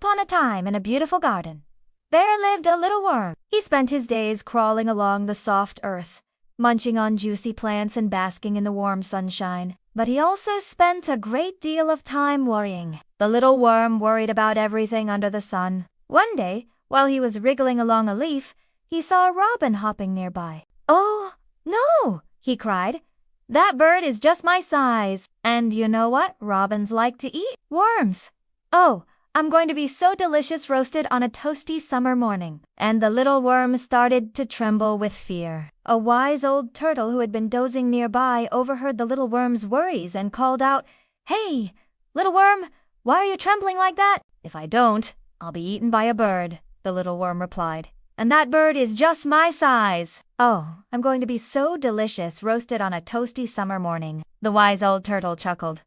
upon a time in a beautiful garden, there lived a little worm. He spent his days crawling along the soft earth, munching on juicy plants and basking in the warm sunshine. But he also spent a great deal of time worrying. The little worm worried about everything under the sun. One day, while he was wriggling along a leaf, he saw a robin hopping nearby. "Oh, no!" he cried. "That bird is just my size. And you know what robins like to eat? Worms. Oh, I'm going to be so delicious roasted on a toasty summer morning." And the little worm started to tremble with fear. A wise old turtle who had been dozing nearby overheard the little worm's worries and called out, "Hey, little worm, why are you trembling like that?" "If I don't, I'll be eaten by a bird," the little worm replied. "And that bird is just my size." "Oh, I'm going to be so delicious roasted on a toasty summer morning." The wise old turtle chuckled.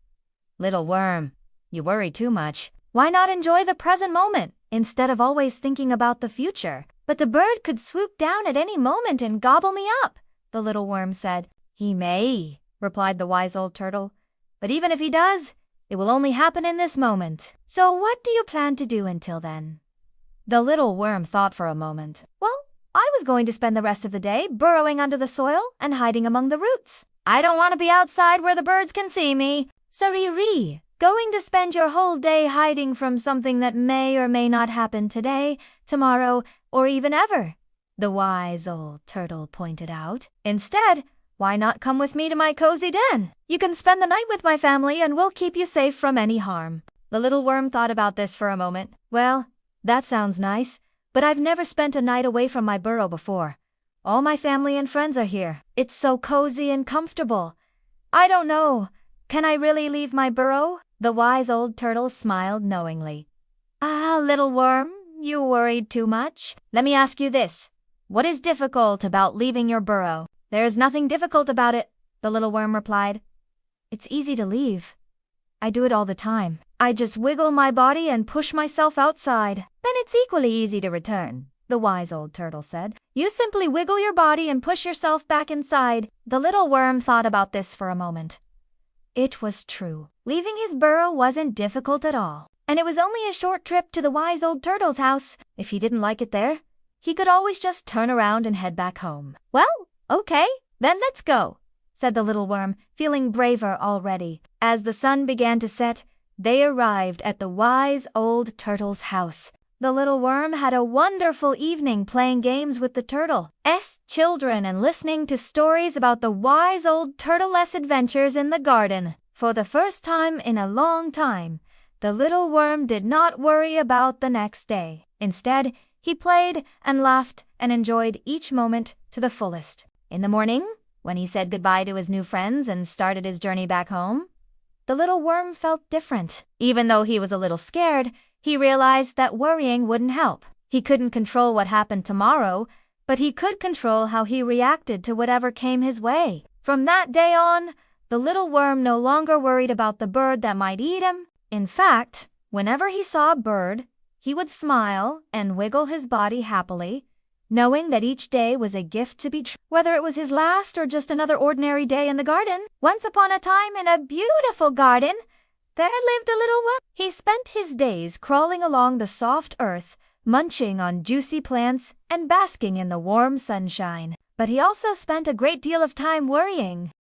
"Little worm, you worry too much. Why not enjoy the present moment instead of always thinking about the future?" "But the bird could swoop down at any moment and gobble me up," the little worm said. "He may," replied the wise old turtle. "But even if he does, it will only happen in this moment. So what do you plan to do until then?" The little worm thought for a moment. "Well, I was going to spend the rest of the day burrowing under the soil and hiding among the roots. I don't want to be outside where the birds can see me." "Sorry, going to spend your whole day hiding from something that may or may not happen today, tomorrow, or even ever," the wise old turtle pointed out. "Instead, why not come with me to my cozy den? You can spend the night with my family and we'll keep you safe from any harm." The little worm thought about this for a moment. "Well, that sounds nice, but I've never spent a night away from my burrow before. All my family and friends are here. It's so cozy and comfortable. I don't know. Can I really leave my burrow?" The wise old turtle smiled knowingly. "Ah, little worm, you worried too much. Let me ask you this. What is difficult about leaving your burrow?" "There's nothing difficult about it," the little worm replied. "It's easy to leave. I do it all the time. I just wiggle my body and push myself outside. Then it's equally easy to return," the wise old turtle said. "You simply wiggle your body and push yourself back inside." The little worm thought about this for a moment. It was true. Leaving his burrow wasn't difficult at all. And it was only a short trip to the wise old turtle's house. If he didn't like it there, he could always just turn around and head back home. "Well, okay, then let's go," said the little worm, feeling braver already. As the sun began to set, they arrived at the wise old turtle's house. The little worm had a wonderful evening playing games with the turtle's children and listening to stories about the wise old turtle's adventures in the garden. For the first time in a long time, the little worm did not worry about the next day. Instead, he played and laughed and enjoyed each moment to the fullest. In the morning, when he said goodbye to his new friends and started his journey back home, the little worm felt different. Even though he was a little scared, he realized that worrying wouldn't help. He couldn't control what happened tomorrow, but he could control how he reacted to whatever came his way. From that day on, the little worm no longer worried about the bird that might eat him. In fact, whenever he saw a bird, he would smile and wiggle his body happily, knowing that each day was a gift to be treasured, whether it was his last or just another ordinary day in the garden. Once upon a time in a beautiful garden, there lived a little worm. He spent his days crawling along the soft earth, munching on juicy plants and basking in the warm sunshine. But he also spent a great deal of time worrying.